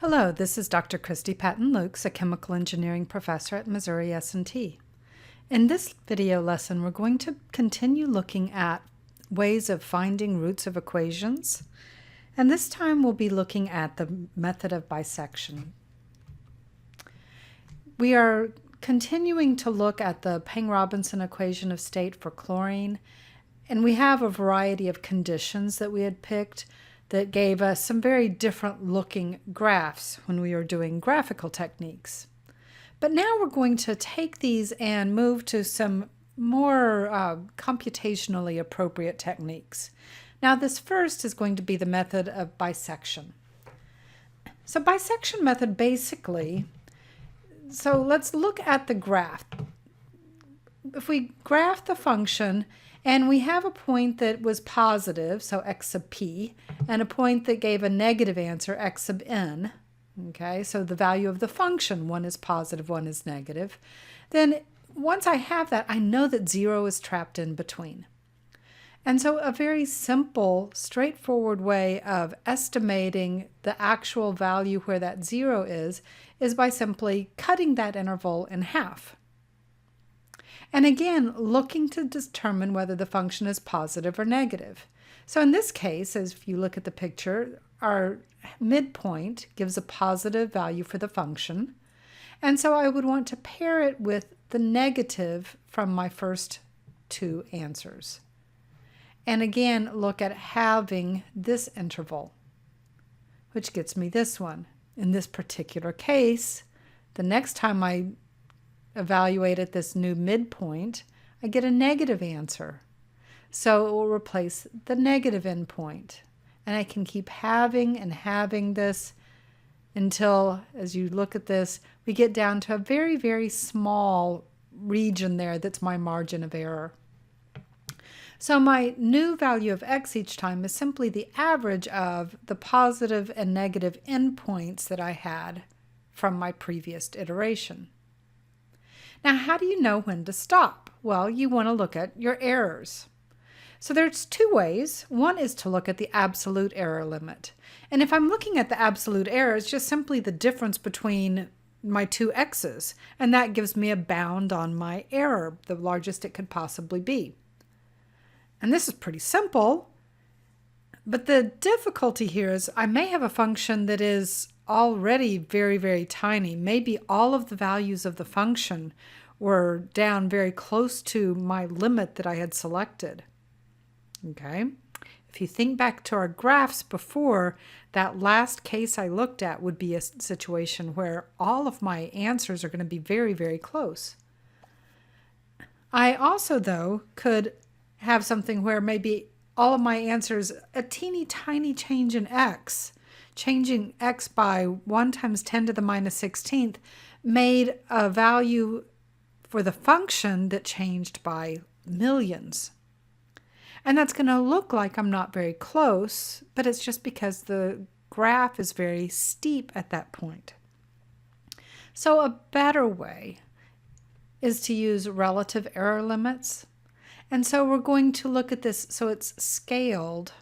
Hello, this is Dr. Christy Patton-Lukes, a chemical engineering professor at Missouri S&T. In this video lesson, we're going to continue looking at ways of finding roots of equations, and this time we'll be looking at the method of bisection. We are continuing to look at the Pang-Robinson equation of state for chlorine, and we have a variety of conditions that we had picked that gave us some very different looking graphs when we were doing graphical techniques. But now we're going to take these and move to some more computationally appropriate techniques. Now this first is going to be the method of bisection. So bisection method basically, so let's look at the graph. If we graph the function and we have a point that was positive, so x sub p, and a point that gave a negative answer, x sub n, okay, so the value of the function, one is positive, one is negative, then once I have that, I know that 0 is trapped in between. And so a very simple, straightforward way of estimating the actual value where that 0 is by simply cutting that interval in half. And again, looking to determine whether the function is positive or negative. So in this case, as if you look at the picture, our midpoint gives a positive value for the function. And so I would want to pair it with the negative from my first two answers. And again, look at halving this interval, which gets me this one. In this particular case, the next time I evaluate at this new midpoint, I get a negative answer. So it will replace the negative endpoint. And I can keep halving and halving this until, as you look at this, we get down to a very, very small region there that's my margin of error. So my new value of x each time is simply the average of the positive and negative endpoints that I had from my previous iteration. Now, how do you know when to stop? Well, you want to look at your errors. So there's two ways. One is to look at the absolute error limit. And if I'm looking at the absolute error, it's just simply the difference between my two x's. And that gives me a bound on my error, the largest it could possibly be. And this is pretty simple. But the difficulty here is I may have a function that is already very, very tiny. Maybe all of the values of the function were down very close to my limit that I had selected. Okay? If you think back to our graphs before, that last case I looked at would be a situation where all of my answers are going to be very, very close. I also, though, could have something where maybe all of my answers, a teeny tiny change in x, changing x by 1 times 10 to the minus 16th, made a value for the function that changed by millions. And that's going to look like I'm not very close, but it's just because the graph is very steep at that point. So a better way is to use relative error limits. And so we're going to look at this so it's scaled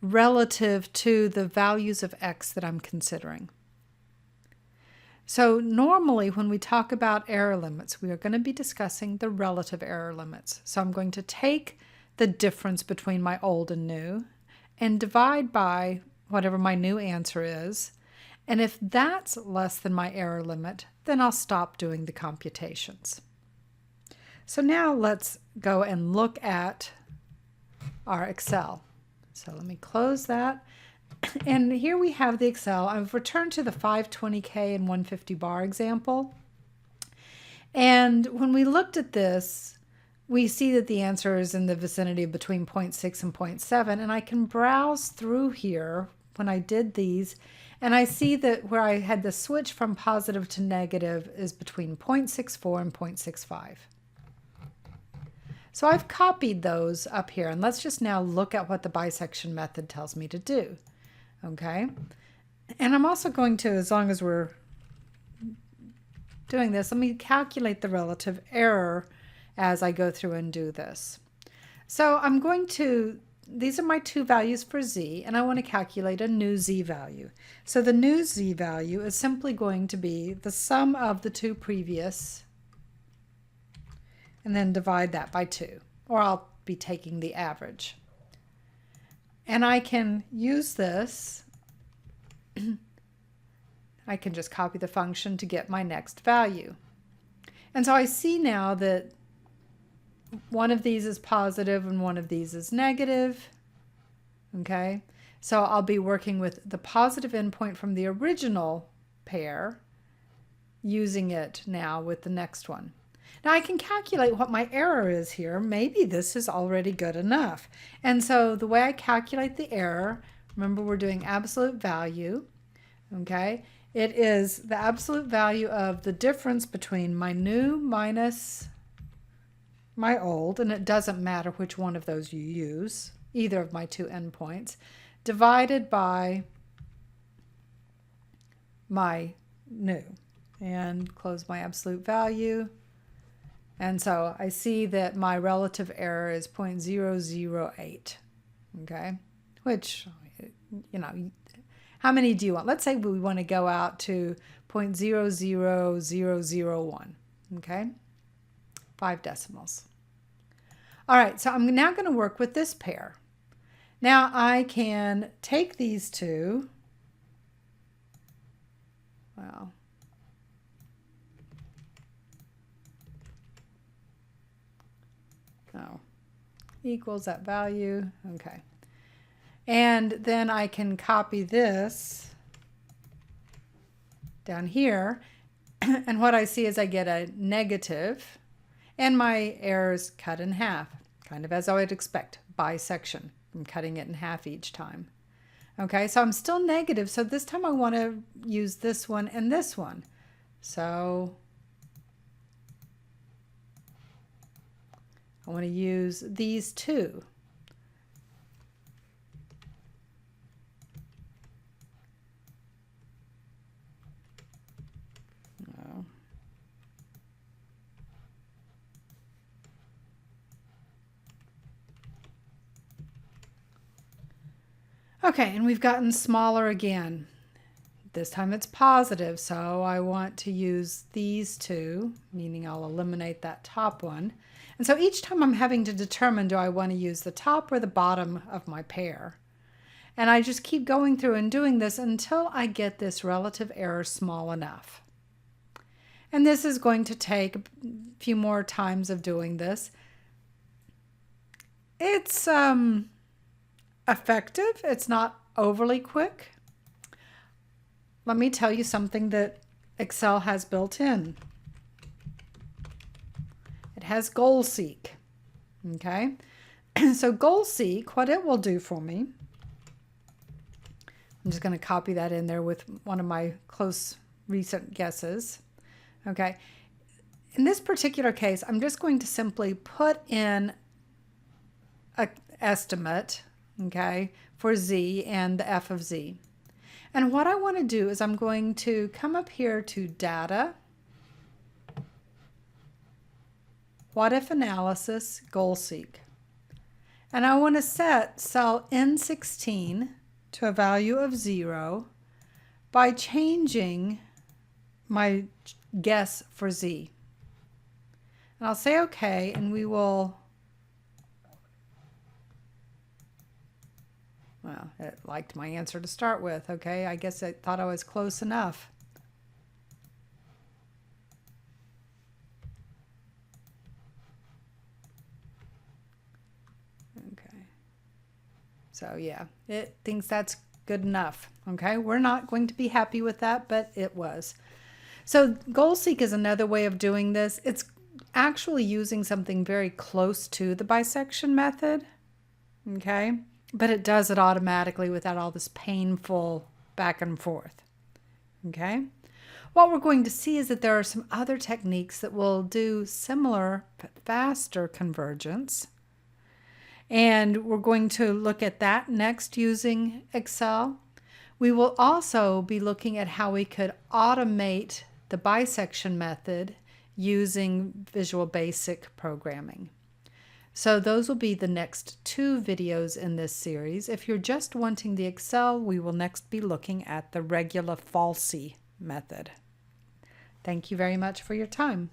relative to the values of x that I'm considering. So normally when we talk about error limits, we are going to be discussing the relative error limits. So I'm going to take the difference between my old and new and divide by whatever my new answer is. And if that's less than my error limit, then I'll stop doing the computations. So now let's go and look at our Excel. So let me close that. And here we have the Excel. I've returned to the 520K and 150 bar example. And when we looked at this, we see that the answer is in the vicinity of between 0.6 and 0.7. And I can browse through here when I did these, and I see that where I had the switch from positive to negative is between 0.64 and 0.65. So I've copied those up here, and let's just now look at what the bisection method tells me to do. Okay? And I'm also going to, as long as we're doing this, let me calculate the relative error as I go through and do this. So I'm going to these are my two values for z, and I want to calculate a new z value. So the new z value is simply going to be the sum of the two previous, and then divide that by 2, or I'll be taking the average. And I can use this. I can just copy the function to get my next value. And so I see now that one of these is positive and one of these is negative. Okay, so I'll be working with the positive endpoint from the original pair, using it now with the next one. Now I can calculate what my error is here. Maybe this is already good enough. And so the way I calculate the error, remember we're doing absolute value, okay? It is the absolute value of the difference between my new minus my old, and it doesn't matter which one of those you use, either of my two endpoints, divided by my new, and close my absolute value. And so I see that my relative error is 0.008, okay? Which, you know, how many do you want? Let's say we want to go out to 0.00001, okay? 5 decimals. All right, so I'm now going to work with this pair. Now I can take these two, well, oh, equals that value, okay. And then I can copy this down here, and what I see is I get a negative, and my error is cut in half, kind of as I would expect, bisection. I'm cutting it in half each time. Okay, so I'm still negative, so this time I want to use this one and this one. So I want to use these two. No. Okay, and we've gotten smaller again. This time it's positive, so I want to use these two, meaning I'll eliminate that top one. And so each time I'm having to determine, do I want to use the top or the bottom of my pair? And I just keep going through and doing this until I get this relative error small enough. And this is going to take a few more times of doing this. It's effective. It's not overly quick. Let me tell you something that Excel has built in. It has goal seek. Okay, so goal seek, what it will do for me, I'm just going to copy that in there with one of my close recent guesses. Okay, in this particular case, I'm just going to simply put in an estimate, okay, for z and the f of z. And what I want to do is I'm going to come up here to Data, What If Analysis, Goal Seek. And I want to set cell N16 to a value of 0 by changing my guess for z. And I'll say OK, and we will, well, it liked my answer to start with. Okay, I guess it thought I was close enough. Okay, so yeah, it thinks that's good enough. Okay, we're not going to be happy with that, but it was. So goal seek is another way of doing this. It's actually using something very close to the bisection method. Okay, but it does it automatically without all this painful back and forth. Okay, what we're going to see is that there are some other techniques that will do similar but faster convergence, and we're going to look at that next using Excel. We will also be looking at how we could automate the bisection method using Visual Basic programming. So those will be the next 2 videos in this series. If you're just wanting the Excel, we will next be looking at the regular falsy method. Thank you very much for your time.